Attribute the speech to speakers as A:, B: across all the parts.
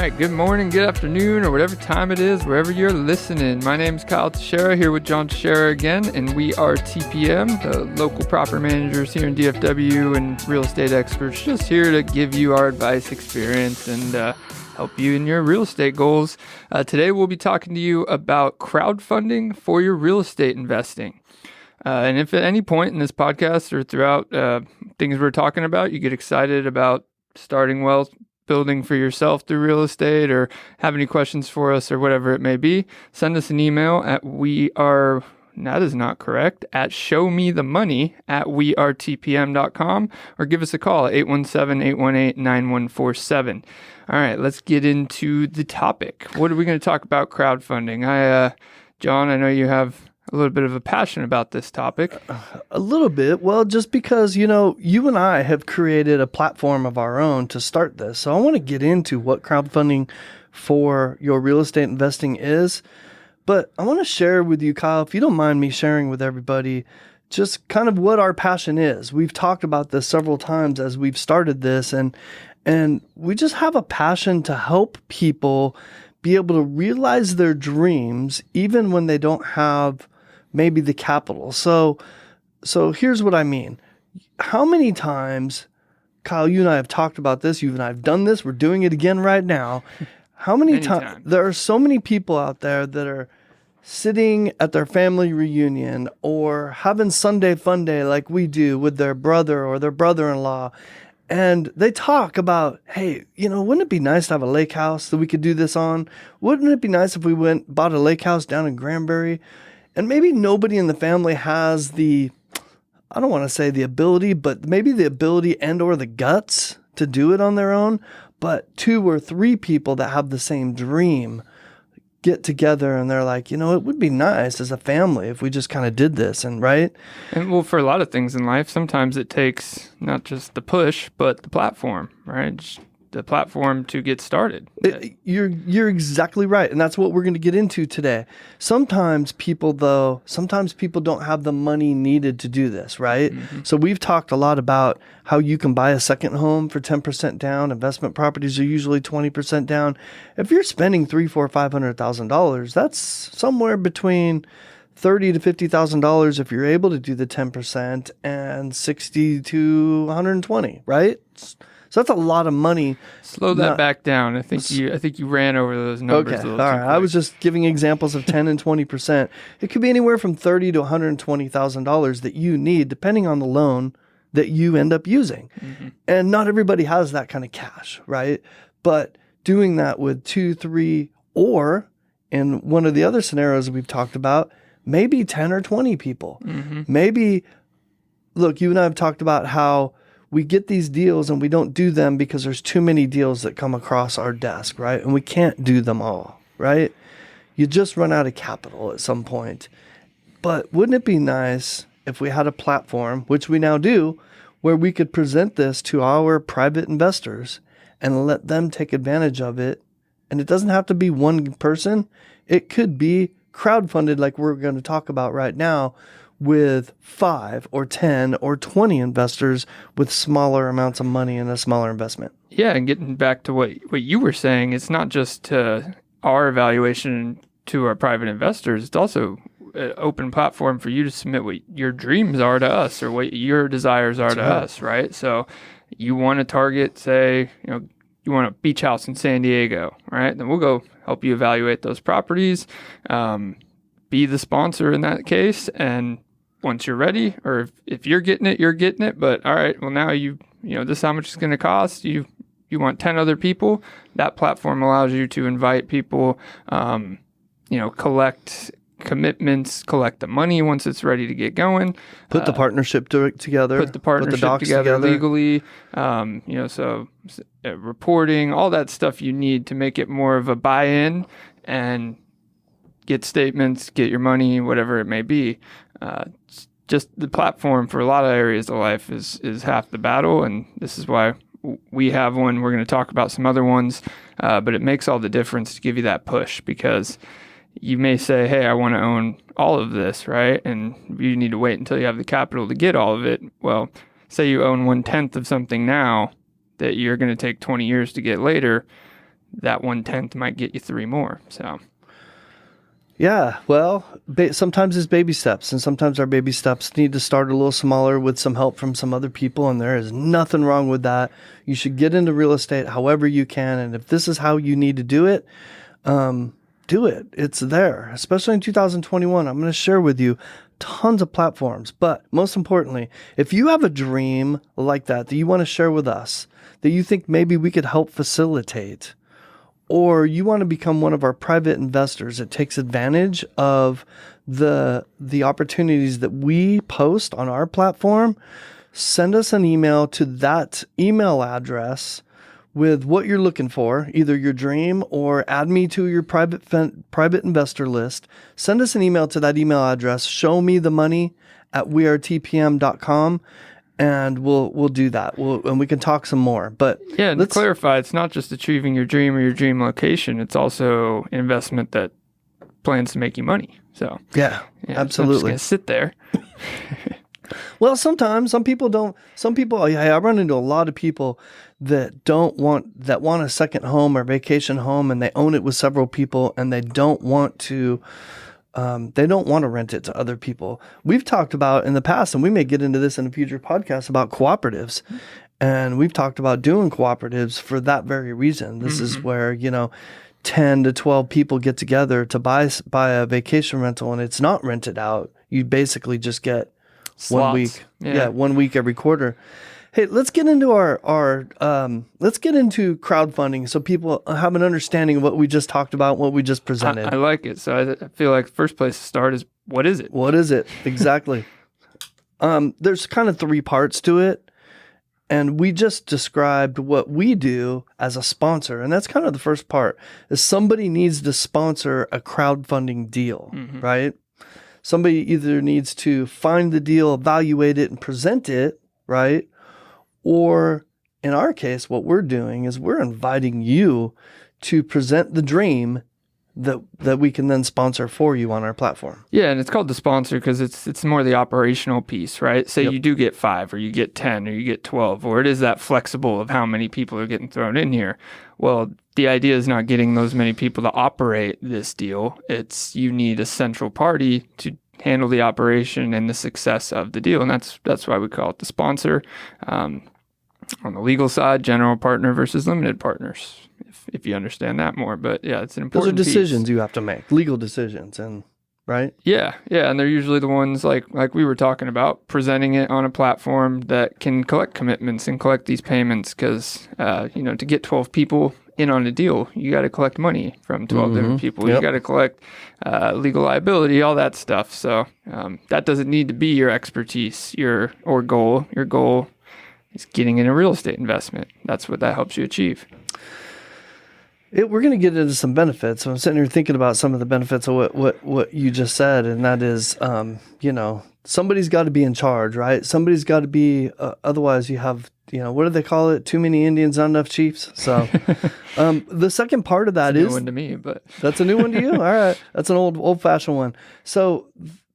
A: right, good morning, good afternoon, or whatever time it is, wherever you're listening. My name is Kyle Teixeira, here with John Teixeira again, and we are TPM, the local property managers here in DFW and real estate experts, just here to give you our advice, experience, and help you in your real estate goals. Today, we'll be talking to you about crowdfunding for your real estate investing. And if at any point in this podcast or throughout things we're talking about, you get excited about starting wealth building for yourself through real estate or have any questions for us or whatever it may be, send us an email at showmethemoney@wearetpm.com or give us a call at 817-818-9147. All right, let's get into the topic. What are we going to talk about crowdfunding? John, I know you have a little bit of a passion about this topic.
B: A little bit. Well, just because, you and I have created a platform of our own to start this. So I want to get into what crowdfunding for your real estate investing is. But I want to share with you, Kyle, if you don't mind me sharing with everybody, just kind of what our passion is. We've talked about this several times as we've started this, and we just have a passion to help people be able to realize their dreams even when they don't have maybe the capital. So here's what I mean. How many times, Kyle, you and I have talked about this, you and I have done this, we're doing it again right now. How many times? There are so many people out there that are sitting at their family reunion or having Sunday fun day like we do with their brother or their brother-in-law. And they talk about, hey, wouldn't it be nice to have a lake house that we could do this on? Wouldn't it be nice if we bought a lake house down in Granbury? And maybe nobody in the family has I don't want to say the ability, but maybe the ability and or the guts to do it on their own. But 2 or 3 people that have the same dream get together and they're like, it would be nice as a family if we just kind of did this, right?
A: And well, for a lot of things in life, sometimes it takes not just the push, but the platform, right? Just the platform to get started.
B: You're exactly right. And that's what we're going to get into today. Sometimes people don't have the money needed to do this, right? Mm-hmm. So we've talked a lot about how you can buy a second home for 10% down. Investment properties are usually 20% down. If you're spending $300,000, $400,000, $500,000, that's somewhere between $30,000 to $50,000 if you're able to do the 10% and $60,000 to $120,000, right? So that's a lot of money.
A: Slow that back down. I think you ran over those numbers.
B: Okay, all right. I was just giving examples of 10 and 20%. It could be anywhere from $30,000 to $120,000 that you need, depending on the loan that you end up using. Mm-hmm. And not everybody has that kind of cash, right? But doing that with 2, 3, or in one of the other scenarios we've talked about, maybe 10 or 20 people. Mm-hmm. Maybe, look, you and I have talked about how we get these deals and we don't do them because there's too many deals that come across our desk, right? And we can't do them all, right? You just run out of capital at some point. But wouldn't it be nice if we had a platform, which we now do, where we could present this to our private investors and let them take advantage of it? And it doesn't have to be one person. It could be crowdfunded like we're going to talk about right now, with 5 or 10 or 20 investors with smaller amounts of money and a smaller investment.
A: Yeah, and getting back to what you were saying, it's not just our evaluation to our private investors, it's also an open platform for you to submit what your dreams are to us or what your desires are to us, right? So you want to target, say, you want a beach house in San Diego, right? Then we'll go help you evaluate those properties, be the sponsor in that case, and once you're ready, or if you're getting it, you're getting it. But all right, well now this is how much it's going to cost. You want 10 other people. That platform allows you to invite people, collect commitments, collect the money once it's ready to get going.
B: Put the partnership together.
A: Put the partnership together legally. Reporting, all that stuff you need to make it more of a buy-in and get statements, get your money, whatever it may be. Just the platform for a lot of areas of life is half the battle, and this is why we have one. We're going to talk about some other ones, but it makes all the difference to give you that push, because you may say, hey, I want to own all of this, right? And you need to wait until you have the capital to get all of it. Well, say you own 1/10 of something now that you're going to take 20 years to get later. that 1/10 might get you 3 more. So
B: Yeah, well, sometimes it's baby steps, and sometimes our baby steps need to start a little smaller with some help from some other people, and there is nothing wrong with that. You should get into real estate however you can, and if this is how you need to do it, do it. It's there, especially in 2021. I'm going to share with you tons of platforms, but most importantly, if you have a dream like that you want to share with us, that you think maybe we could help facilitate, or you want to become one of our private investors that takes advantage of the opportunities that we post on our platform, send us an email to that email address with what you're looking for, either your dream or add me to your private investor list. Send us an email to that email address, showmethemoney@wearetpm.com. And we'll do that. And we can talk some more. But
A: yeah, and to clarify, it's not just achieving your dream or your dream location. It's also an investment that plans to make you money. So
B: yeah, absolutely.
A: It's not just gonna sit there.
B: Well, sometimes some people don't. Some people, I run into a lot of people that want a second home or vacation home, and they own it with several people, and they don't want to. They don't want to rent it to other people. We've talked about in the past, and we may get into this in a future podcast, about cooperatives. And we've talked about doing cooperatives for that very reason. This is where, 10 to 12 people get together to buy a vacation rental, and it's not rented out. You basically just get
A: Slots.
B: 1 week. Yeah, 1 week every quarter. Hey, let's get into let's get into crowdfunding so people have an understanding of what we just talked about, what we just presented.
A: I like it. So I feel like the first place to start is, what is it?
B: What is it? Exactly. There's kind of 3 parts to it. And we just described what we do as a sponsor. And that's kind of the first part, is somebody needs to sponsor a crowdfunding deal, right? Somebody either needs to find the deal, evaluate it, and present it, right? Or in our case, what we're doing is we're inviting you to present the dream that we can then sponsor for you on our platform.
A: Yeah, and it's called the sponsor because it's more the operational piece, right? Say you do get 5 or you get 10 or you get 12, or it is that flexible of how many people are getting thrown in here. Well, the idea is not getting those many people to operate this deal. It's you need a central party to handle the operation and the success of the deal. And that's why we call it the sponsor. On the legal side, general partner versus limited partners, if you understand that more. But yeah, it's an important
B: Those are decisions
A: piece.
B: You have to make, legal decisions, and right?
A: Yeah. And they're usually the ones like we were talking about, presenting it on a platform that can collect commitments and collect these payments. Because to get 12 people in on a deal, you got to collect money from 12 different people. You got to collect legal liability, all that stuff. So that doesn't need to be your expertise, your goal. Your goal is getting in a real estate investment. That's what that helps you achieve.
B: We're going to get into some benefits. So I'm sitting here thinking about some of the benefits of what you just said, and that is, somebody's got to be in charge, right? Somebody's got to be. Otherwise, you have, what do they call it? Too many Indians, not enough chiefs. So, the second part of that
A: It's a
B: is
A: new one to me, but
B: that's a new one to you. All right, that's an old-fashioned one. So,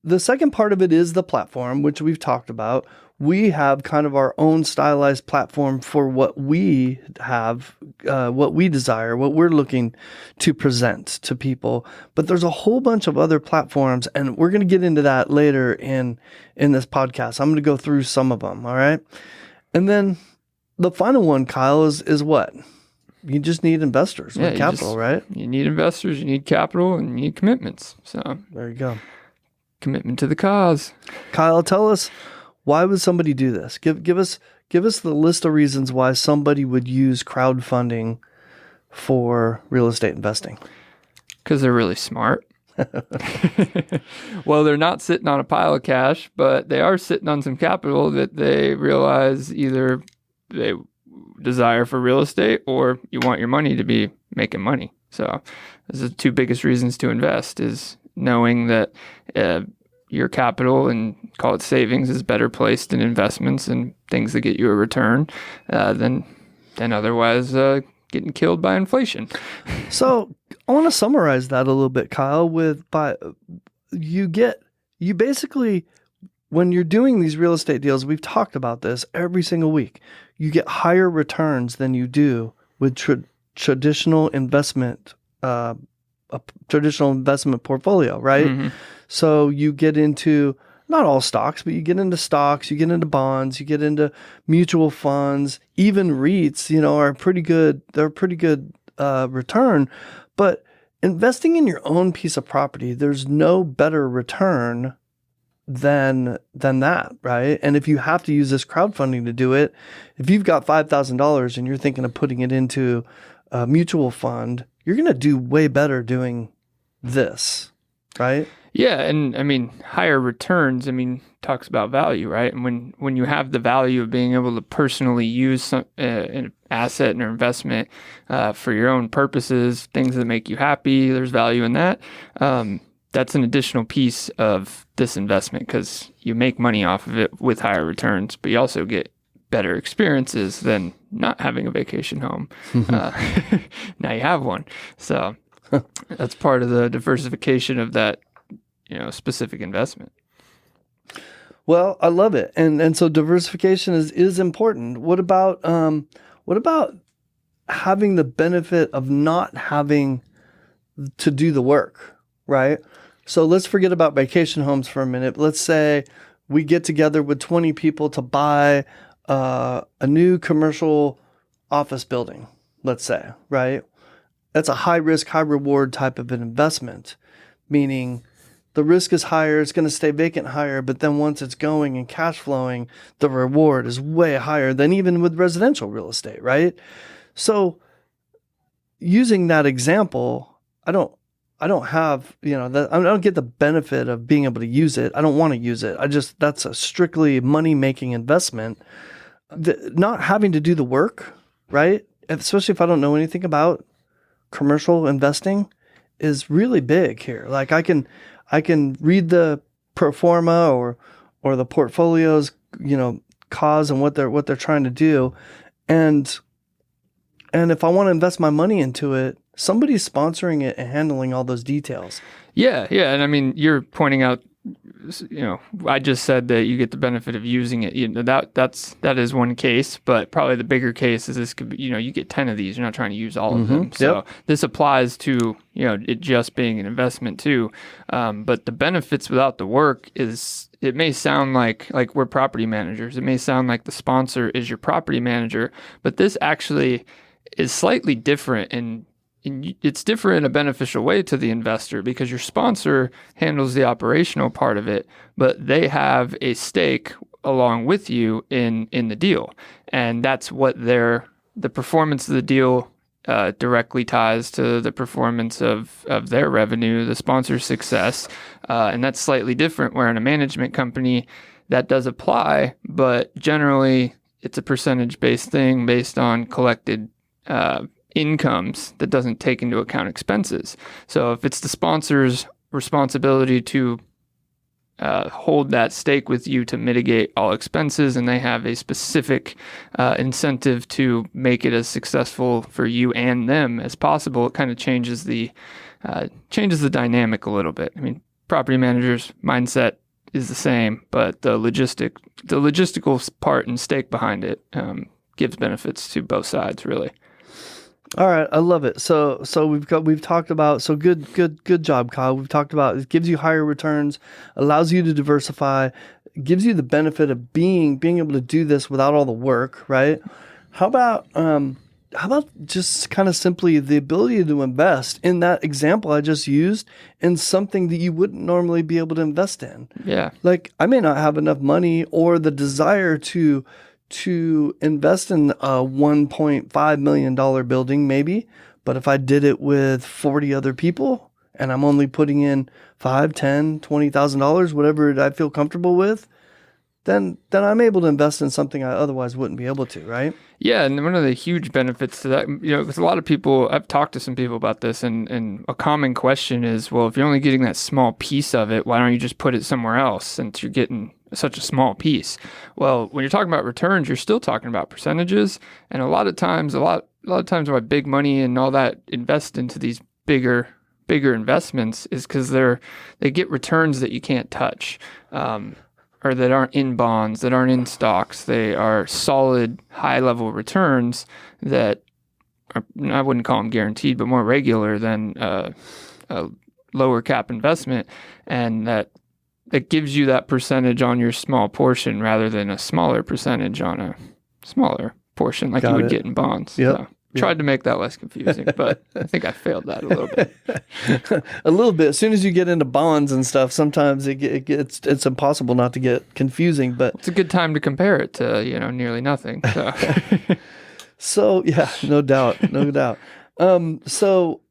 B: the second part of it is the platform, which we've talked about. We have kind of our own stylized platform for what we have, what we desire, what we're looking to present to people. But there's a whole bunch of other platforms, and we're going to get into that later in this podcast. I'm going to go through some of them, all right? And then the final one, Kyle, is what? You just need investors with capital, right?
A: You need investors, you need capital, and you need commitments. So
B: there you go.
A: Commitment to the cause.
B: Kyle, tell us, why would somebody do this? Give us the list of reasons why somebody would use crowdfunding for real estate investing.
A: Because they're really smart. Well, they're not sitting on a pile of cash, but they are sitting on some capital that they realize either they desire for real estate or you want your money to be making money. So those are the 2 biggest reasons to invest, is knowing that your capital, and call it savings, is better placed in investments and things that get you a return than otherwise getting killed by inflation.
B: So I want to summarize that a little bit, Kyle, you basically, when you're doing these real estate deals, we've talked about this every single week, you get higher returns than you do with traditional investment, a traditional investment portfolio, right?
A: Mm-hmm.
B: So you get into not all stocks, but you get into stocks, you get into bonds, you get into mutual funds, even REITs, are pretty good. They're a pretty good return, but investing in your own piece of property, there's no better return than that, right? And if you have to use this crowdfunding to do it, if you've got $5,000 and you're thinking of putting it into a mutual fund, you're going to do way better doing this, right?
A: Yeah, and I mean, higher returns, talks about value, right? And when you have the value of being able to personally use an asset or investment for your own purposes, things that make you happy, there's value in that. That's an additional piece of this investment because you make money off of it with higher returns, but you also get better experiences than not having a vacation home. Now you have one. So that's part of the diversification of that, specific investment.
B: Well, I love it. And so diversification is important. What about having the benefit of not having to do the work, right? So let's forget about vacation homes for a minute. Let's say we get together with 20 people to buy a new commercial office building, let's say, right? That's a high risk, high reward type of an investment, meaning the risk is higher, it's going to stay vacant higher, but then once it's going and cash flowing, the reward is way higher than even with residential real estate, right? So using that example, I don't have, I don't get the benefit of being able to use it. I don't want to use it. That's a strictly money-making investment. Not having to do the work, right? Especially if I don't know anything about commercial investing is really big here. Like I can read the pro forma or the portfolio's, cause and what they're trying to do. And if I want to invest my money into it, somebody's sponsoring it and handling all those details.
A: Yeah. And you're pointing out, I just said that you get the benefit of using it. That is one case, but probably the bigger case is this could be, you get 10 of these. You're not trying to use all of them. So this applies to, it just being an investment too. But the benefits without the work is, it may sound like we're property managers. It may sound like the sponsor is your property manager, but this actually is slightly different and it's different in a beneficial way to the investor because your sponsor handles the operational part of it, but they have a stake along with you in the deal. And that's what the performance of the deal directly ties to the performance of their revenue, the sponsor's success. And that's slightly different where in a management company that does apply, but generally it's a percentage-based thing based on collected incomes that doesn't take into account expenses. So if it's the sponsor's responsibility to hold that stake with you to mitigate all expenses, and they have a specific incentive to make it as successful for you and them as possible, it kind of changes the dynamic a little bit. Property managers' mindset is the same, but the logistical part and stake behind it gives benefits to both sides, really.
B: All right, I love it. So we've talked about, so good job, Kyle. We've talked about it gives you higher returns, allows you to diversify, gives you the benefit of being able to do this without all the work, right? How about just kind of simply the ability to invest in that example I just used in something that you wouldn't normally be able to invest in?
A: Yeah.
B: Like I may not have enough money or the desire to invest in a $1.5 million building maybe, but if I did it with 40 other people and I'm only putting in $5, $10, $20,000, whatever I feel comfortable with, then I'm able to invest in something I otherwise wouldn't be able to, right?
A: Yeah, and one of the huge benefits to that, because a lot of people, I've talked to some people about this, and a common question is, well, if you're only getting that small piece of it, why don't you just put it somewhere else since you're getting such a small piece? Well, when you're talking about returns, you're still talking about percentages, and a lot of times why big money and all that invest into these bigger investments is because they get returns that you can't touch. Or that aren't in bonds, that aren't in stocks. They are solid, high-level returns that I wouldn't call them guaranteed, but more regular than a lower cap investment, and that gives you that percentage on your small portion rather than a smaller percentage on a smaller portion like you would get in bonds.
B: Yep.
A: So, tried to make that less confusing, but I think I failed that a little bit.
B: A little bit. As soon as you get into bonds and stuff, sometimes it's impossible not to get confusing. But
A: it's a good time to compare it to nearly nothing. So,
B: so yeah, no doubt, no doubt. So,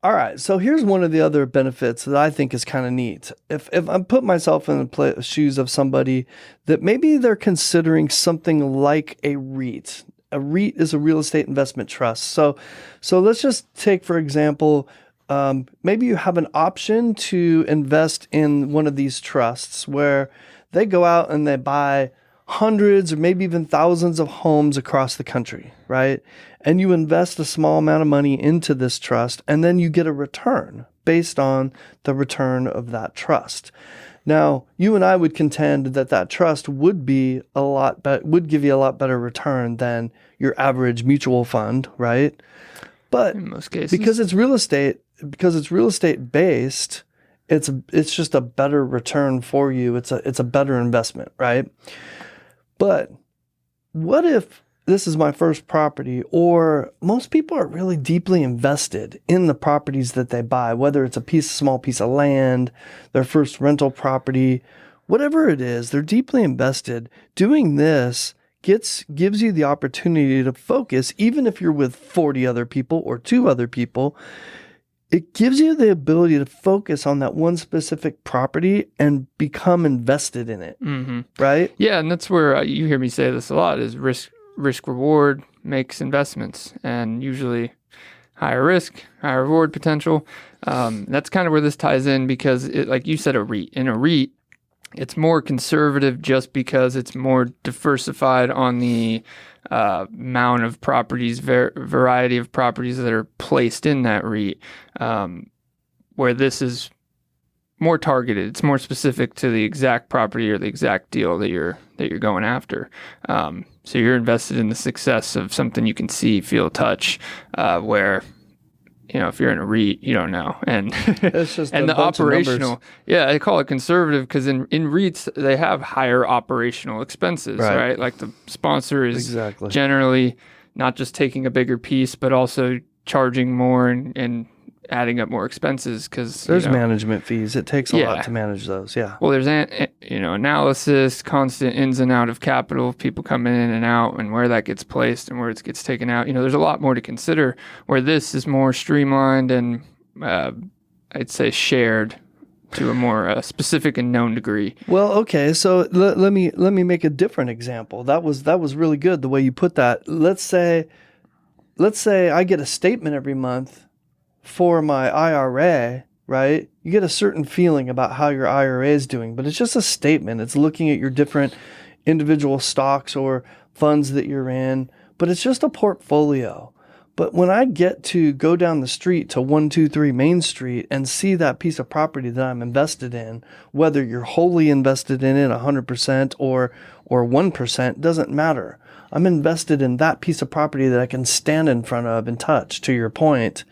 B: all right. So here's one of the other benefits that I think is kind of neat. If I put myself in the shoes of somebody that maybe they're considering something like a REIT. A REIT is a real estate investment trust. So let's just take, for example, maybe you have an option to invest in one of these trusts where they go out and they buy hundreds or maybe even thousands of homes across the country, right? And you invest a small amount of money into this trust, and then you get a return based on the return of that trust. Now, you and I would contend that trust would be would give you a lot better return than your average mutual fund, right? But
A: in most cases,
B: because it's real estate based, it's just a better return for you. It's a better investment, right? But what if this is my first property, or most people are really deeply invested in the properties that they buy, whether it's a small piece of land, their first rental property, whatever it is, they're deeply invested. Doing this gives you the opportunity to focus, even if you're with 40 other people or 2 other people. It gives you the ability to focus on that one specific property and become invested in it, right?
A: Yeah, and that's where you hear me say this a lot, is risk reward makes investments, and usually higher risk, higher reward potential. That's kind of where this ties in, because like you said, in a REIT, it's more conservative just because it's more diversified on the amount of properties, variety of properties that are placed in that REIT, where this is more targeted. It's more specific to the exact property or the exact deal that you're going after. So you're invested in the success of something you can see, feel, touch, where, if you're in a REIT, you don't know. And
B: it's just
A: and the operational, I call it conservative because in REITs, they have higher operational expenses, right? Like the sponsor is generally not just taking a bigger piece, but also charging more and adding up more expenses, because
B: there's management fees. It takes a lot to manage those. Yeah.
A: Well, there's analysis, constant ins and out of capital, people coming in and out, and where that gets placed and where it gets taken out. There's a lot more to consider. Where this is more streamlined and I'd say shared to a more specific and known degree.
B: Well, okay. So let me make a different example. That was really good the way you put that. Let's say I get a statement every month for my IRA, right? You get a certain feeling about how your IRA is doing, but it's just a statement. It's looking at your different individual stocks or funds that you're in, but it's just a portfolio. But when I get to go down the street to 123 Main Street and see that piece of property that I'm invested in, whether you're wholly invested in it 100% or 1%, doesn't matter. I'm invested in that piece of property that I can stand in front of and touch, to your point.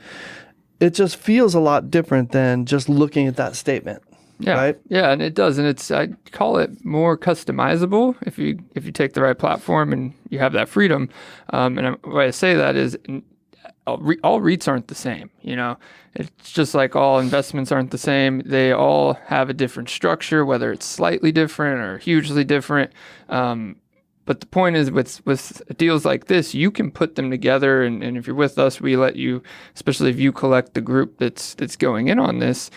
B: It just feels a lot different than just looking at that statement.
A: Yeah.
B: Right?
A: Yeah, and it does. And I call it more customizable if you take the right platform and you have that freedom. And why I say that is all REITs aren't the same. It's just like all investments aren't the same. They all have a different structure, whether it's slightly different or hugely different. But the point is, with deals like this, you can put them together, and if you're with us, we let you, especially if you collect the group that's going in on this,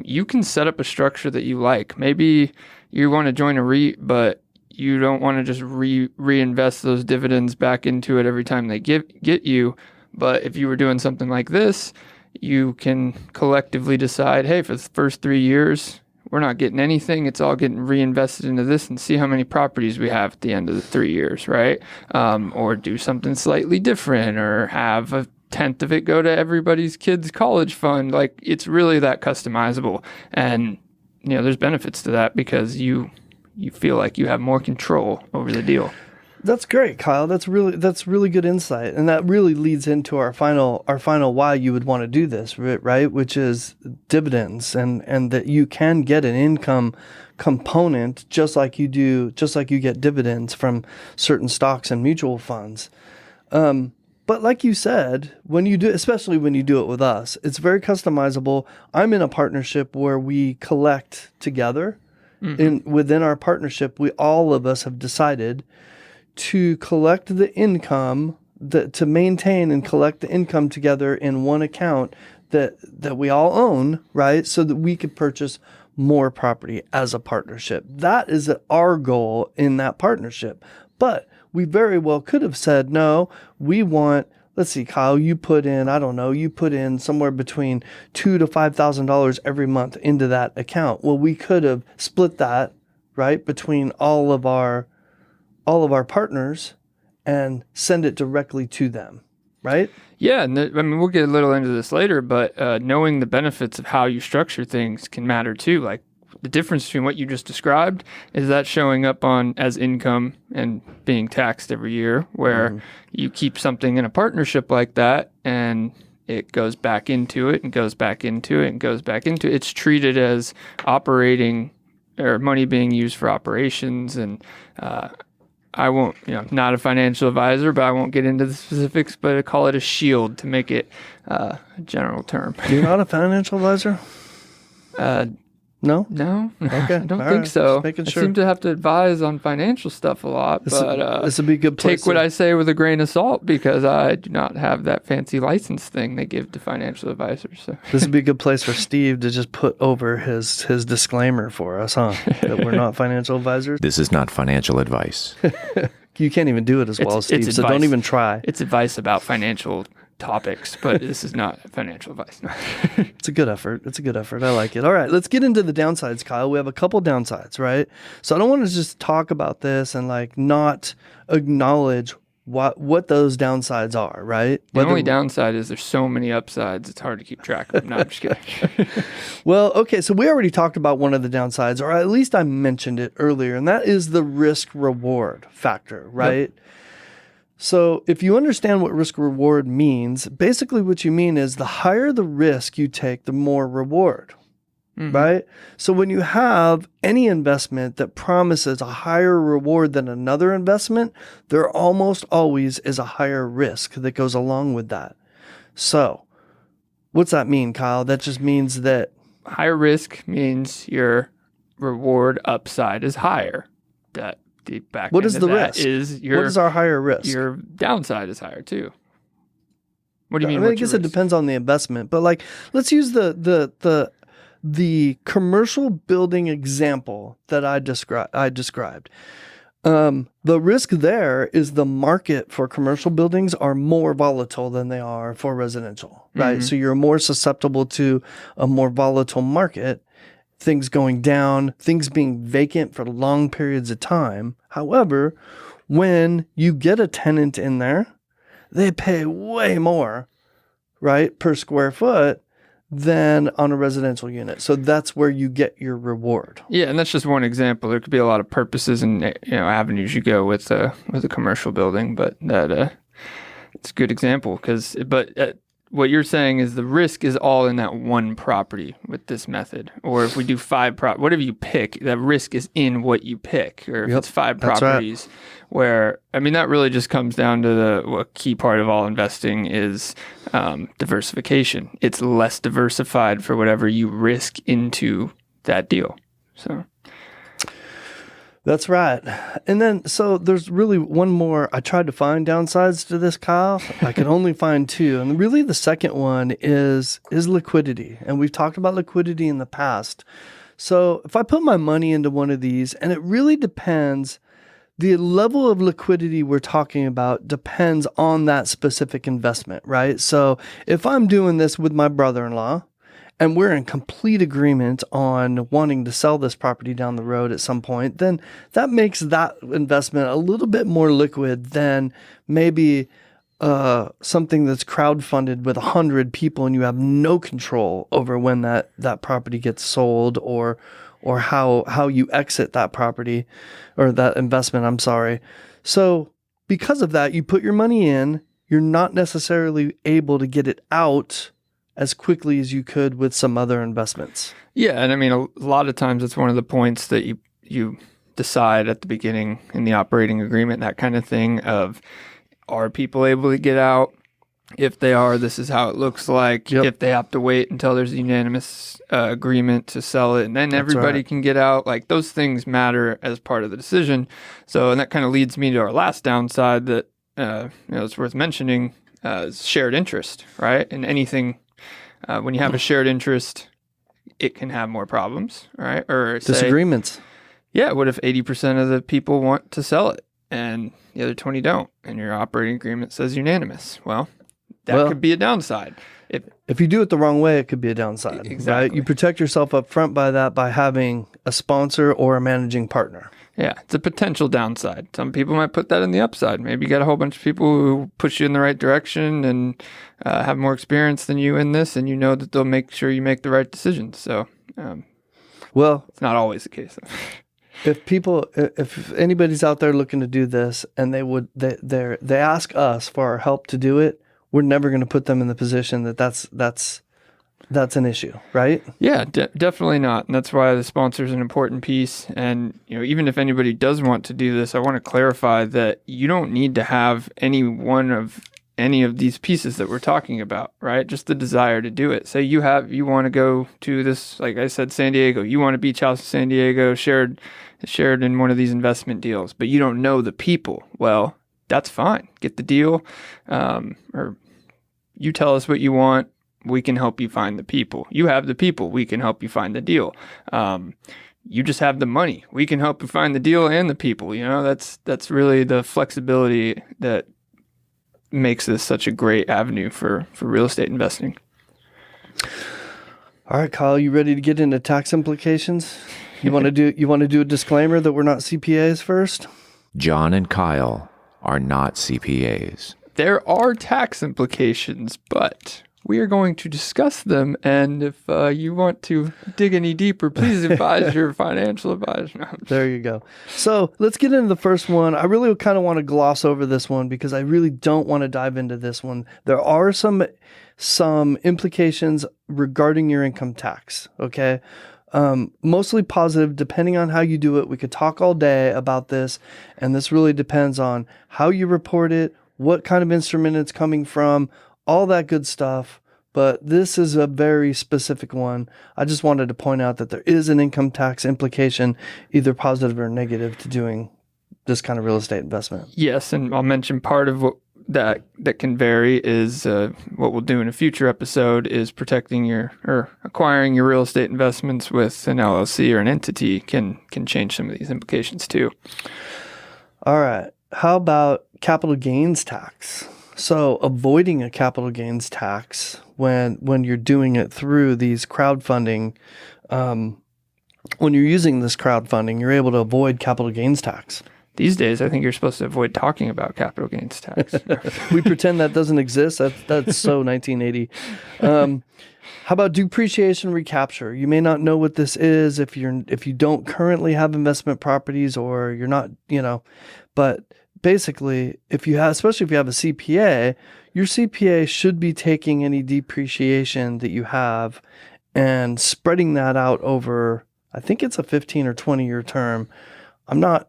A: you can set up a structure that you like. Maybe you want to join a REIT, but you don't want to just reinvest those dividends back into it every time they get you. But if you were doing something like this, you can collectively decide, hey, for the first 3 years, we're not getting anything. It's all getting reinvested into this, and see how many properties we have at the end of the 3 years, right? Or do something slightly different, or have a tenth of it go to everybody's kid's college fund. Like, it's really that customizable. And, there's benefits to that because you feel like you have more control over the deal.
B: That's great, Kyle. That's really good insight, and that really leads into our final why you would want to do this, right? Which is dividends, and that you can get an income component just like you get dividends from certain stocks and mutual funds. But like you said, especially when you do it with us, it's very customizable. I'm in a partnership where we collect together. Within our partnership, all of us have decided to collect the income, to maintain and collect the income together in one account that we all own, right? So that we could purchase more property as a partnership. That is our goal in that partnership. But we very well could have said, no, we want, let's see, Kyle, you put in somewhere between $2,000 to $5,000 every month into that account. Well, we could have split that, right, between all of our partners and send it directly to them, right?
A: Yeah, and we'll get a little into this later, but knowing the benefits of how you structure things can matter too. Like the difference between what you just described is that showing up as income and being taxed every year, where you keep something in a partnership like that and it goes back into it and goes back into it and goes back into it. It's treated as operating or money being used for operations. And I won't, not a financial advisor, but I won't get into the specifics, but I call it a shield to make it a general term.
B: You're not a financial advisor? No? Okay.
A: I don't think so.
B: Just making sure.
A: I seem to have to advise on financial stuff a lot, but
B: this would be a good place.
A: Take what I say with a grain of salt because I do not have that fancy license thing they give to financial advisors. So.
B: This would be a good place for Steve to just put over his disclaimer for us, huh? That we're not financial advisors.
C: This is not financial advice.
B: You can't even do it as well, Steve, so don't even try.
A: It's advice about financial topics, but this is not financial advice.
B: It's a good effort. I like it. All right, let's get into the downsides, Kyle. We have a couple downsides, right? So I don't want to just talk about this and not acknowledge what those downsides are, right?
A: The only downside is there's so many upsides, it's hard to keep track of them. No, I'm just kidding.
B: Well, okay, so we already talked about one of the downsides, or at least I mentioned it earlier, and that is the risk-reward factor, right? Yep. So if you understand what risk-reward means, basically what you mean is the higher the risk you take, the more reward, right? So when you have any investment that promises a higher reward than another investment, there almost always is a higher risk that goes along with that. So what's that mean, Kyle? That just means that
A: higher risk means your reward upside is higher.
B: What is the risk? What is our higher risk?
A: Your downside is higher too. What do you mean?
B: I guess it depends on the investment, but let's use the commercial building example that I described. The risk there is the market for commercial buildings are more volatile than they are for residential, right? So you're more susceptible to a more volatile market. Things going down, things being vacant for long periods of time. However, when you get a tenant in there, they pay way more, right, per square foot than on a residential unit. So that's where you get your reward.
A: Yeah, and that's just one example. There could be a lot of purposes and avenues you go with a commercial building, but that it's a good example what you're saying is the risk is all in that one property with this method. Or if we do whatever you pick, the risk is in what you pick. Or if it's 5 properties, where, that really just comes down to a key part of all investing is diversification. It's less diversified for whatever you risk into that deal. So...
B: That's right. And then, so there's really one more. I tried to find downsides to this, Kyle. I could only find 2. And really the second one is liquidity. And we've talked about liquidity in the past. So if I put my money into one of these, and it really depends, the level of liquidity we're talking about depends on that specific investment, right? So if I'm doing this with my brother-in-law, and we're in complete agreement on wanting to sell this property down the road at some point, then that makes that investment a little bit more liquid than maybe something that's crowdfunded with 100 people and you have no control over when that property gets sold or or how you exit that property or that investment, I'm sorry. So because of that, you put your money in, you're not necessarily able to get it out as quickly as you could with some other investments.
A: Yeah, and I mean, a lot of times it's one of the points that you decide at the beginning in the operating agreement, that kind of thing of, are people able to get out? If they are, this is how it looks like.
B: Yep.
A: If they have to wait until there's a unanimous agreement to sell it, and then everybody can get out, like those things matter as part of the decision. So, and that kind of leads me to our last downside that it's worth mentioning, is shared interest, right? And anything, when you have a shared interest, it can have more problems, right? Or
B: Disagreements.
A: Yeah, what if 80% of the people want to sell it and the other 20 don't, and your operating agreement says unanimous? Well, that could be a downside.
B: If you do it the wrong way, it could be a downside.
A: Exactly.
B: Right? You protect yourself up front by that by having a sponsor or a managing partner.
A: Yeah, it's a potential downside. Some people might put that in the upside. Maybe you got a whole bunch of people who push you in the right direction and have more experience than you in this, and you know that they'll make sure you make the right decisions. So, it's not always the case.
B: If anybody's out there looking to do this and they ask us for our help to do it, we're never going to put them in the position that's an issue, right?
A: Yeah, definitely not. And that's why the sponsor is an important piece. And, even if anybody does want to do this, I want to clarify that you don't need to have any of these pieces that we're talking about, right? Just the desire to do it. Say you want to go to this, like I said, San Diego, you want a beach house in San Diego shared in one of these investment deals, but you don't know the people. Well, that's fine. Get the deal. Or you tell us what you want. We can help you find the people. You have the people. We can help you find the deal. You just have the money. We can help you find the deal and the people. That's really the flexibility that makes this such a great avenue for real estate investing.
B: All right, Kyle, you ready to get into tax implications? You want to do a disclaimer that we're not CPAs first?
C: John and Kyle are not CPAs.
A: There are tax implications, but we are going to discuss them. And if you want to dig any deeper, please advise your financial advisor.
B: There you go. So let's get into the first one. I really kind of want to gloss over this one because I really don't want to dive into this one. There are some implications regarding your income tax. Okay. Mostly positive, depending on how you do it. We could talk all day about this, and this really depends on how you report it, what kind of instrument it's coming from, all that good stuff. But this is a very specific one. I just wanted to point out that there is an income tax implication, either positive or negative, to doing this kind of real estate investment.
A: Yes, and I'll mention part of what that can vary is what we'll do in a future episode is acquiring your real estate investments with an LLC or an entity can change some of these implications too.
B: All right. How about capital gains tax? So avoiding a capital gains tax when you're doing it through these crowdfunding, when you're using this crowdfunding, you're able to avoid capital gains tax.
A: These days, I think you're supposed to avoid talking about capital gains tax.
B: We pretend that doesn't exist. That's so 1980. How about depreciation recapture? You may not know what this is if you don't currently have investment properties or you're not, but basically, especially if you have a CPA, your CPA should be taking any depreciation that you have and spreading that out over, I think it's a 15 or 20 year term. I'm not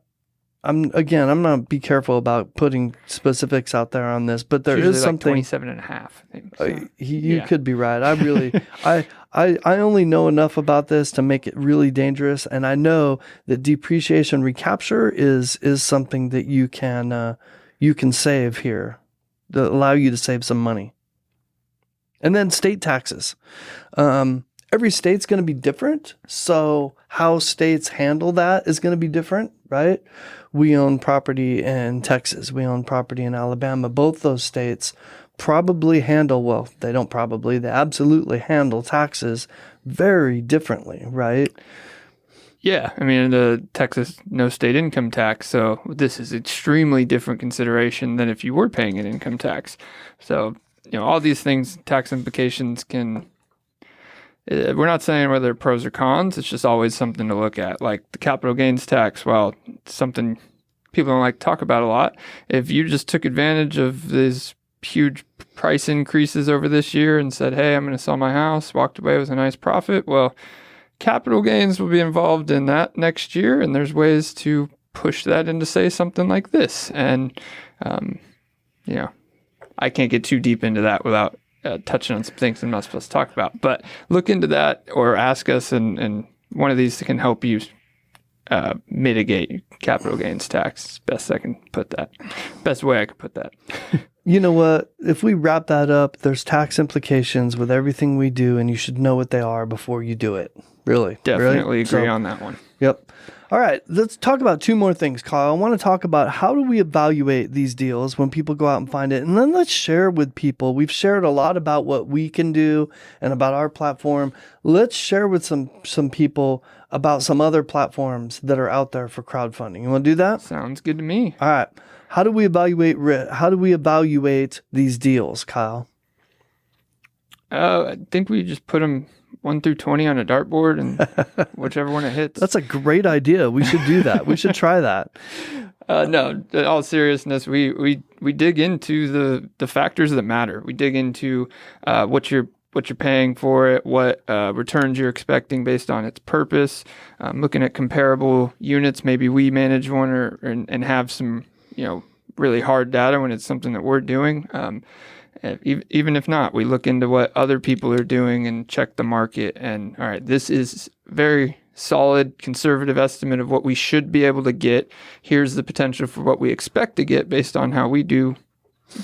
B: be careful about putting specifics out there on this, but there is something.
A: 27 and a half, I think. So.
B: You could be right. I really, I only know enough about this to make it really dangerous. And I know that depreciation recapture is something that you can save here to allow you to save some money. And then state taxes. Every state's going to be different. So how states handle that is going to be different, right? We own property in Texas. We own property in Alabama. Both those states probably they absolutely handle taxes very differently, right?
A: Yeah. I mean, the Texas, no state income tax. So this is extremely different consideration than if you were paying an income tax. So, all these things, tax implications we're not saying whether pros or cons. It's just always something to look at. Like the capital gains tax, well, it's something people don't like to talk about a lot. If you just took advantage of these huge price increases over this year and said, hey, I'm going to sell my house, walked away with a nice profit, well, capital gains will be involved in that next year. And there's ways to push that into, say, something like this. And, I can't get too deep into that without touching on some things I'm not supposed to talk about. But look into that or ask us, and one of these can help you mitigate capital gains tax. Best way I can put that.
B: You know what? If we wrap that up, there's tax implications with everything we do, and you should know what they are before you do it. Really.
A: Definitely agree on that one.
B: Yep. All right. Let's talk about two more things, Kyle. I want to talk about how do we evaluate these deals when people go out and find it, and then let's share with people. We've shared a lot about what we can do and about our platform. Let's share with some people about some other platforms that are out there for crowdfunding. You want to do that?
A: Sounds good to me.
B: All right. How do we evaluate these deals, Kyle?
A: I think we just put them 1 through 20 on a dartboard, and whichever one it hits.
B: That's a great idea. We should do that. We should try that.
A: No, in all seriousness, we dig into the factors that matter. We dig into what you're paying for it, what returns you're expecting based on its purpose. Looking at comparable units, maybe we manage one and have some really hard data when it's something that we're doing. Even if not, we look into what other people are doing and check the market. And all right, this is very solid conservative estimate of what we should be able to get. Here's the potential for what we expect to get based on how we do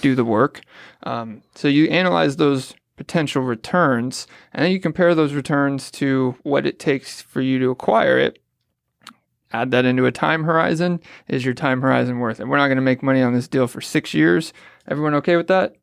A: the work. So you analyze those potential returns, and then you compare those returns to what it takes for you to acquire it. Add that into a time horizon. Is your time horizon worth it? We're not going to make money on this deal for 6 years. Everyone okay with that?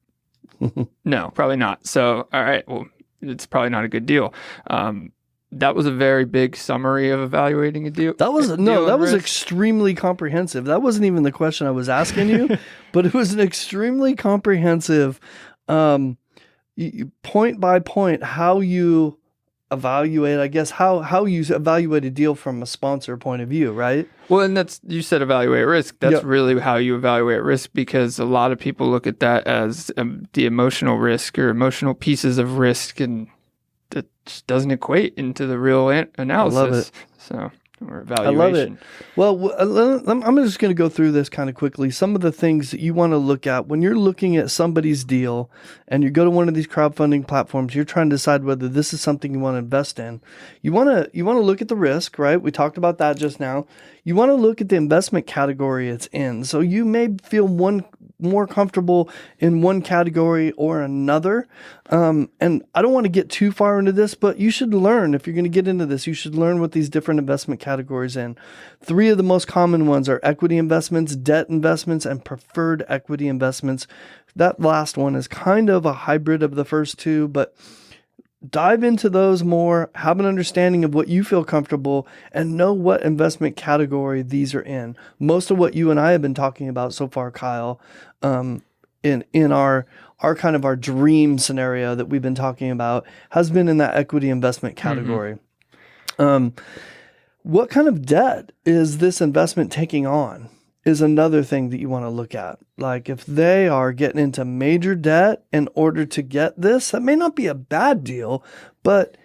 A: No, probably not. So, all right, well, it's probably not a good deal. That was a very big summary of evaluating a deal.
B: That was extremely comprehensive. That wasn't even the question I was asking you, but it was an extremely comprehensive, point by point, how you evaluate, I guess, how you evaluate a deal from a sponsor point of view, right?
A: Well, and you said evaluate risk. That's really how you evaluate risk, because a lot of people look at that as the emotional risk or emotional pieces of risk, and that just doesn't equate into the real analysis.
B: I love it.
A: So, or evaluation.
B: I love it. Well, I'm just going to go through this kind of quickly. Some of the things that you want to look at when you're looking at somebody's deal and you go to one of these crowdfunding platforms, you're trying to decide whether this is something you want to invest in. You want to look at the risk, right? We talked about that just now. You want to look at the investment category it's in. So you may feel more comfortable in one category or another. And I don't want to get too far into this, but you should learn, if you're going to get into this, you should learn what these different investment categories in. 3 of the most common ones are equity investments, debt investments, and preferred equity investments. That last one is kind of a hybrid of the first 2, but dive into those more, have an understanding of what you feel comfortable, and know what investment category these are in. Most of what you and I have been talking about so far, Kyle, in our kind of our dream scenario that we've been talking about, has been in that equity investment category. What kind of debt is this investment taking on is another thing that you want to look at. Like, if they are getting into major debt in order to get this, that may not be a bad deal, but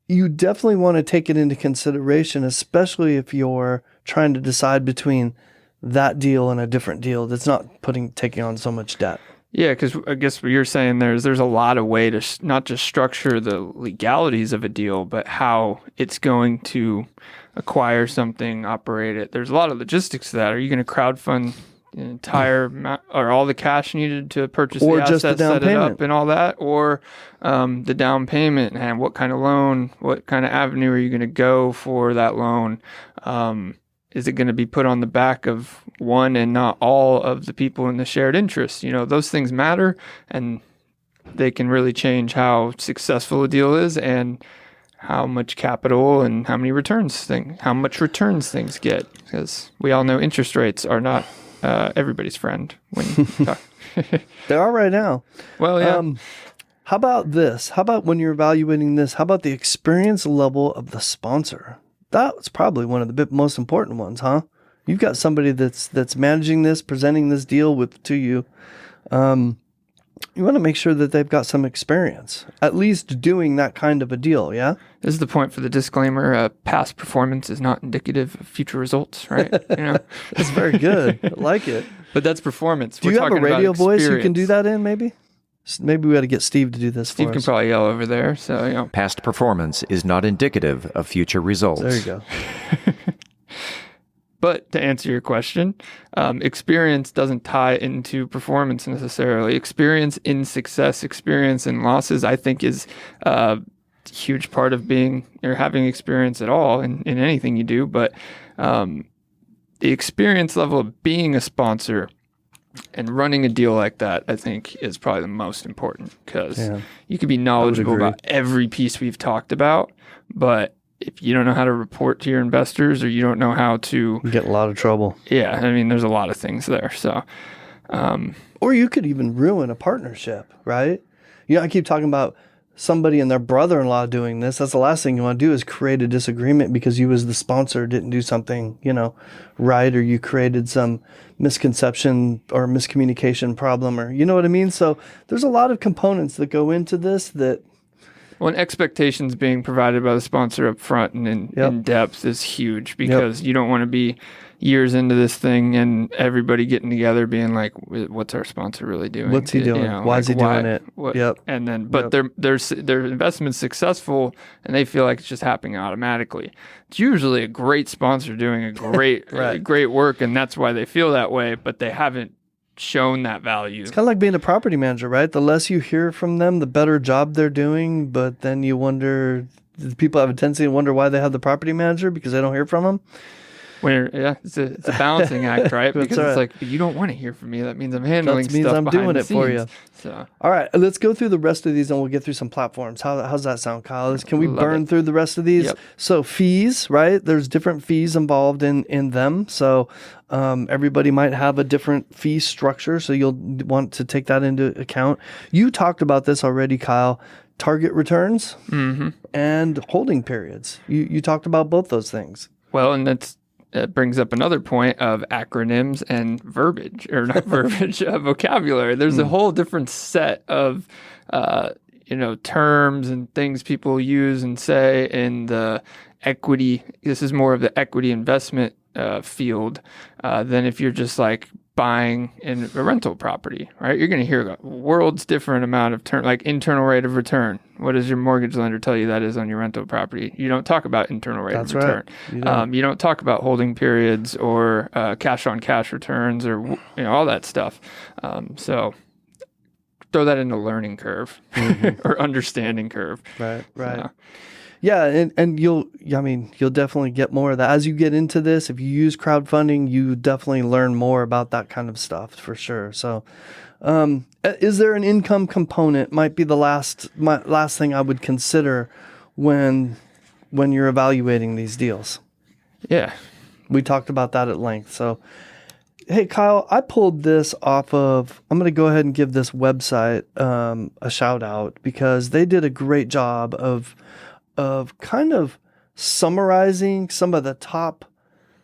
B: you definitely want to take it into consideration, especially if you're trying to decide between that deal and a different deal that's not taking on so much debt.
A: Yeah, because I guess what you're saying there's a lot of way to not just structure the legalities of a deal, but how it's going to acquire something, operate it. There's a lot of logistics to that. Are you going to crowdfund the entire amount, or all the cash needed to purchase
B: or
A: the
B: just
A: assets,
B: the down
A: set
B: payment,
A: it up and all that, or the down payment, and what kind of loan, what kind of avenue are you going to go for that loan? Is it going to be put on the back of one and not all of the people in the shared interest? Those things matter, and they can really change how successful a deal is and how much capital and how much returns things get. Because we all know interest rates are not everybody's friend when you talk.
B: They are right now.
A: Well, yeah.
B: How about this? How about when you're evaluating this? How about the experience level of the sponsor? That's probably one of the most important ones, huh? You've got somebody that's managing this, presenting this deal to you. You want to make sure that they've got some experience, at least doing that kind of a deal, yeah?
A: This is the point for the disclaimer. Past performance is not indicative of future results, right?
B: That's very good. I like it.
A: But that's performance.
B: Do you have a radio voice you can do that in, maybe? Maybe we got to get Steve to do this for us.
A: Steve can probably yell over there. So,
C: Past performance is not indicative of future results.
B: There you go.
A: But to answer your question, experience doesn't tie into performance necessarily. Experience in success, experience in losses, I think is a huge part of being or having experience at all in anything you do. But the experience level of being a sponsor and running a deal like that, I think, is probably the most important because you could be knowledgeable about every piece we've talked about, but if you don't know how to report to your investors or you don't know how to...
B: You get in a lot of trouble.
A: Yeah, I mean, there's a lot of things there. So,
B: or you could even ruin a partnership, right? I keep talking about somebody and their brother-in-law doing this. That's the last thing you want to do is create a disagreement because you as the sponsor didn't do something, right, or you created some misconception or miscommunication problem, or you know what I mean? So there's a lot of components that go into this that...
A: Well, and expectations being provided by the sponsor up front and in depth is huge because you don't want to be years into this thing and everybody getting together being like, what's our sponsor really doing?
B: What's he doing? Why is he doing it?
A: And then, but their investment's successful and they feel like it's just happening automatically. It's usually a great sponsor doing a great, great work, and that's why they feel that way, but they haven't shown that value.
B: It's kind of like being a property manager, right? The less you hear from them, the better job they're doing, but then you wonder, people have a tendency to wonder why they have the property manager because they don't hear from them.
A: It's a balancing act, right? Because it's like, you don't want to hear from me. That means I'm handling stuff. That means I'm doing it for you.
B: So, all right, let's go through the rest of these and we'll get through some platforms. How's that sound, Kyle? Can we burn through the rest of these?
A: Yep.
B: So fees, right? There's different fees involved in them. So everybody might have a different fee structure. So you'll want to take that into account. You talked about this already, Kyle. Target returns and holding periods. You talked about both those things.
A: Well, and that brings up another point of acronyms and verbiage, or not verbiage, vocabulary. There's a whole different set of, terms and things people use and say in the equity. This is more of the equity investment field than if you're just like buying in a rental property, right? You're going to hear a world's different amount of like internal rate of return. What does your mortgage lender tell you that is on your rental property? You don't talk about internal rate of return. Right. You don't talk about holding periods or cash on cash returns or all that stuff. So throw that in the learning curve or understanding curve.
B: Right. So. Yeah, and you'll definitely get more of that. As you get into this, if you use crowdfunding, you definitely learn more about that kind of stuff for sure. So is there an income component? Might be the last thing I would consider when you're evaluating these deals.
A: Yeah.
B: We talked about that at length. So, hey, Kyle, I pulled this off of, I'm going to go ahead and give this website a shout out because they did a great job of kind of summarizing some of the top,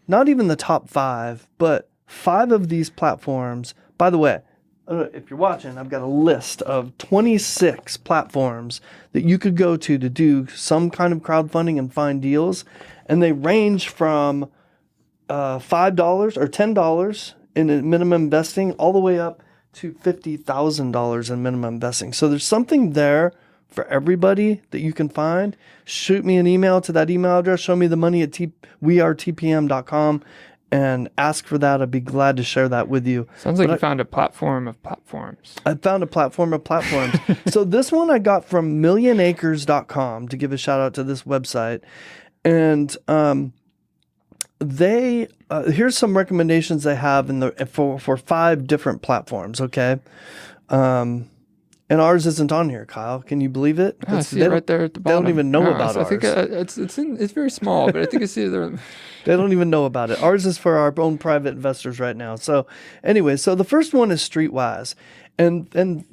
B: not even the top 5, but 5 of these platforms. By the way, if you're watching, I've got a list of 26 platforms that you could go to do some kind of crowdfunding and find deals. And they range from $5 or $10 in minimum investing all the way up to $50,000 in minimum investing. So there's something there for everybody that you can find. Shoot me an email to that email address. Show me the money at wearetpm.com and ask for that. I'd be glad to share that with you.
A: Sounds like you found a platform of platforms.
B: I found a platform of platforms. So this one I got from millionacres.com, to give a shout out to this website. And they here's some recommendations they have for 5 different platforms. Okay. And ours isn't on here, Kyle. Can you believe it?
A: I see it right there at the bottom.
B: They don't even know about ours.
A: I think it's very small, but I think it's either.
B: They don't even know about it. Ours is for our own private investors right now. So anyway, so the first one is Streetwise. And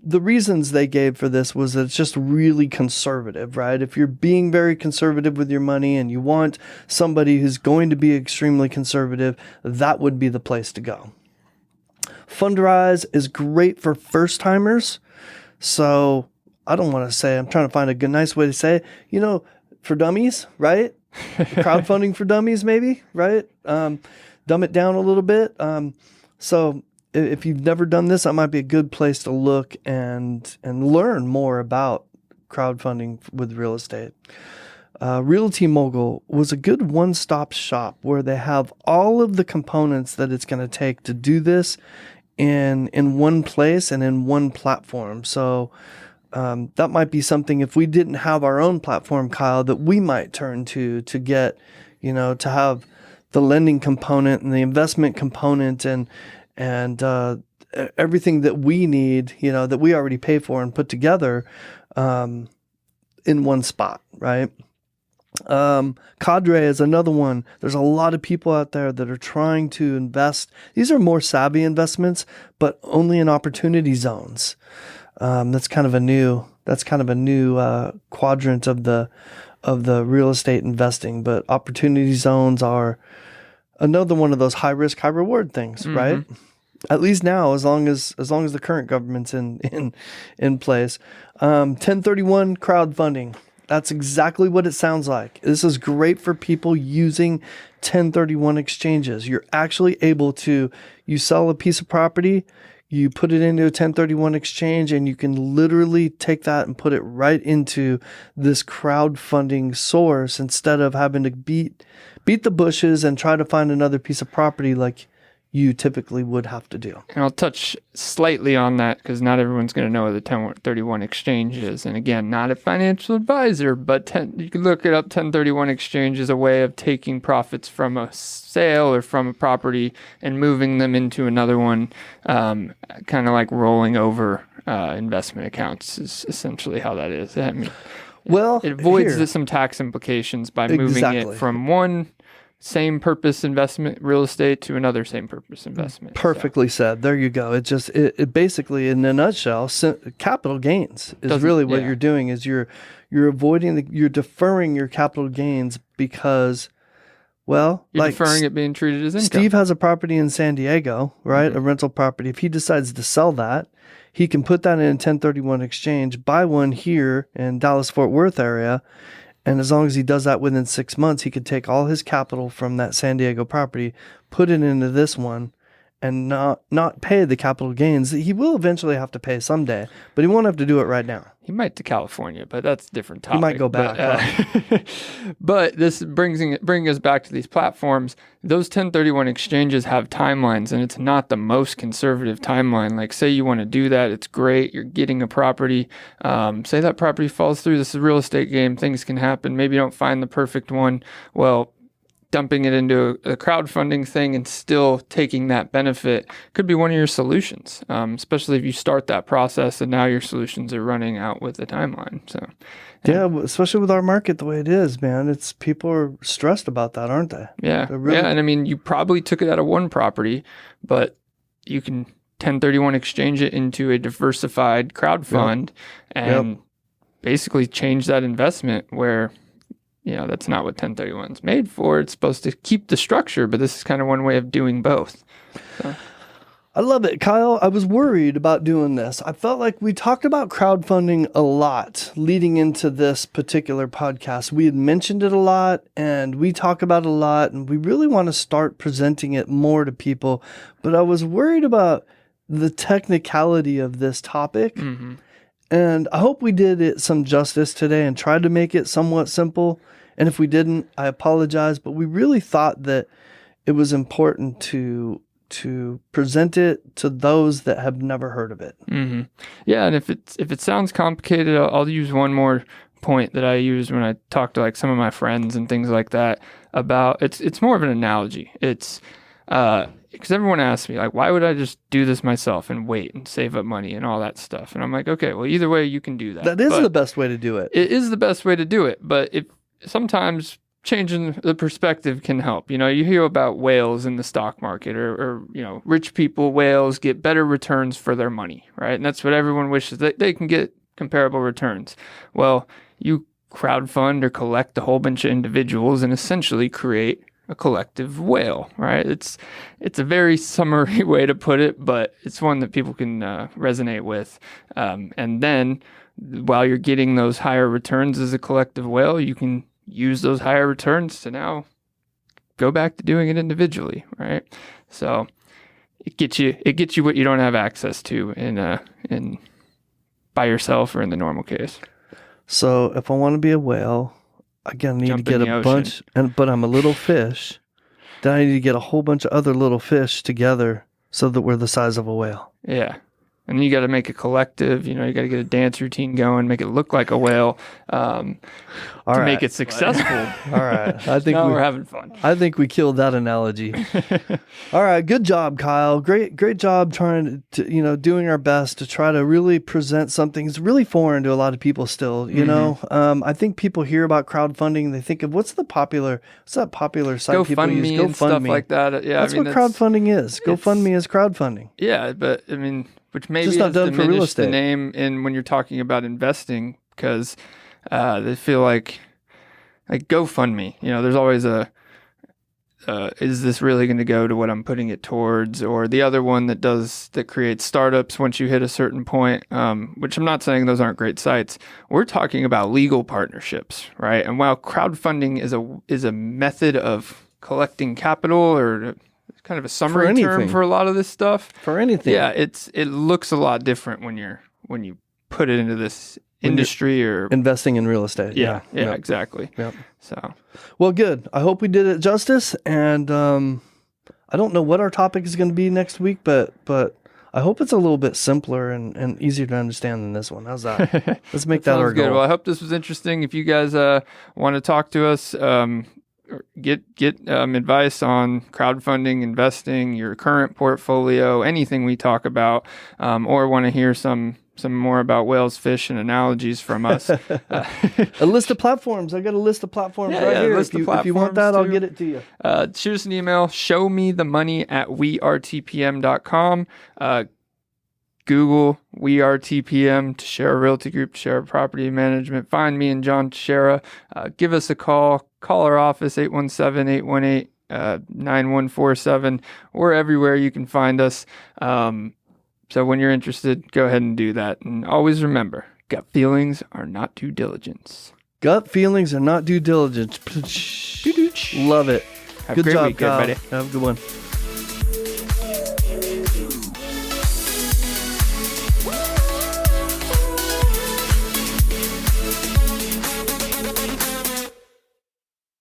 B: the reasons they gave for this was that it's just really conservative, right? If you're being very conservative with your money and you want somebody who's going to be extremely conservative, that would be the place to go. Fundrise is great for first timers. So I don't want to say, I'm trying to find a good, nice way to say it, for dummies, right? Crowdfunding for dummies, maybe, right? Dumb it down a little bit. So if you've never done this, that might be a good place to look and learn more about crowdfunding with real estate. Realty Mogul was a good one-stop shop where they have all of the components that it's going to take to do this in one place and in one platform. So that might be something, if we didn't have our own platform, Kyle, that we might turn to get, to have the lending component and the investment component and everything that we need, that we already pay for and put together in one spot, right? Cadre is another one. There's a lot of people out there that are trying to invest. These are more savvy investments, but only in opportunity zones. That's kind of a new quadrant of the real estate investing. But opportunity zones are another one of those high risk, high reward things, right? At least now, as long as the current government's in place. 1031 crowdfunding. That's exactly what it sounds like. This is great for people using 1031 exchanges. You're actually able to, you sell a piece of property, you put it into a 1031 exchange, and you can literally take that and put it right into this crowdfunding source instead of having to beat the bushes and try to find another piece of property like you typically would have to do.
A: And I'll touch slightly on that because not everyone's going to know what the 1031 exchange is. And again, not a financial advisor, but you can look it up. 1031 exchange is a way of taking profits from a sale or from a property and moving them into another one, kind of like rolling over investment accounts is essentially how that is. I mean, it avoids some tax implications by moving it from one same purpose investment real estate to another same purpose investment.
B: Perfectly said. There you go. It basically, in a nutshell, capital gains is really what you're doing. Is you're avoiding you're deferring your capital gains because, well,
A: you're deferring it being treated as income.
B: Steve has a property in San Diego, right? A rental property. If he decides to sell that, he can put that in a 1031 exchange, buy one here in Dallas-Fort Worth area. And as long as he does that within 6 months, he could take all his capital from that San Diego property, put it into this one, and not pay the capital gains that he will eventually have to pay someday, but he won't have to do it right now.
A: He might to California, but that's a different topic.
B: He might go back.
A: But this bringing us back to these platforms. Those 1031 exchanges have timelines, and it's not the most conservative timeline. Like, say you want to do that, it's great. You're getting a property. Say that property falls through. This is a real estate game. Things can happen. Maybe you don't find the perfect one. Well, dumping it into a crowdfunding thing and still taking that benefit could be one of your solutions, especially if you start that process and now your solutions are running out with the timeline. So,
B: yeah, especially with our market the way it is, man, people are stressed about that, aren't they?
A: Yeah, and I mean, you probably took it out of one property, but you can 1031 exchange it into a diversified crowd fund and basically change that investment where, that's not what 1031 is made for. It's supposed to keep the structure, but this is kind of one way of doing both. So.
B: I love it, Kyle. I was worried about doing this. I felt like we talked about crowdfunding a lot leading into this particular podcast. We had mentioned it a lot and we talk about it a lot, and we really want to start presenting it more to people. But I was worried about the technicality of this topic. Mm-hmm. And I hope we did it some justice today and tried to make it somewhat simple. And if we didn't, I apologize. But we really thought that it was important to present it to those that have never heard of it.
A: Mm-hmm. Yeah, and if it sounds complicated, I'll use one more point that I use when I talk to like some of my friends and things like that about it's more of an analogy. It's because everyone asks me, like, why would I just do this myself and wait and save up money and all that stuff? And I'm like, okay, well, either way, you can do that.
B: That is the best way to do it.
A: It is the best way to do it. But if sometimes changing the perspective can help. You hear about whales in the stock market, or rich people, whales get better returns for their money, right? And that's what everyone wishes, that they can get comparable returns. Well, you crowdfund or collect a whole bunch of individuals and essentially create a collective whale, right? It's a very summary way to put it, but it's one that people can resonate with. And then while you're getting those higher returns as a collective whale, you can use those higher returns to now go back to doing it individually, right? So it gets you what you don't have access to in by yourself or in the normal case.
B: So if I want to be a whale, again, I need to get a bunch, but I'm a little fish. Then I need to get a whole bunch of other little fish together so that we're the size of a whale.
A: Yeah. And then you got to make a collective, you got to get a dance routine going, make it look like a whale make it successful.
B: All right. I think
A: we're having fun.
B: I think we killed that analogy. All right. Good job, Kyle. Great job trying to, doing our best to try to really present something that's really foreign to a lot of people still, I think people hear about crowdfunding. They think of what's that popular site people use?
A: GoFundMe and stuff like that. Yeah.
B: That's what crowdfunding is. GoFundMe is crowdfunding.
A: Yeah. But which maybe
B: just not
A: has
B: done for real
A: diminished the
B: estate.
A: name when you're talking about investing, because they feel like GoFundMe, there's always is this really going to go to what I'm putting it towards? Or the other one that creates startups once you hit a certain point, which I'm not saying those aren't great sites. We're talking about legal partnerships, right? And while crowdfunding is a method of collecting capital, or kind of a summary term for a lot of this stuff.
B: For anything.
A: Yeah, it looks a lot different when you put it into this industry or
B: investing in real estate.
A: Yeah, exactly.
B: Yep.
A: So,
B: well, good. I hope we did it justice. And I don't know what our topic is going to be next week, but I hope it's a little bit simpler and easier to understand than this one. How's that? Let's make that our goal.
A: Good. Well, I hope this was interesting. If you guys want to talk to us, get advice on crowdfunding, investing, your current portfolio, anything we talk about, or want to hear some more about whales, fish, and analogies from us.
B: A list of platforms. I got a list of platforms here. If you want that, I'll get it to you.
A: Shoot us an email, showmethemoney@wearetpm.com. Google We Are TPM, Teixeira Realty Group, Teixeira Property Management. Find me and John Teixeira. Give us a call. Call our office, 817-818-9147. We're everywhere you can find us. So when you're interested, go ahead and do that. And always remember, gut feelings are not due diligence.
B: Gut feelings are not due diligence. Love it.
A: Have a great week, everybody.
B: Have a good one.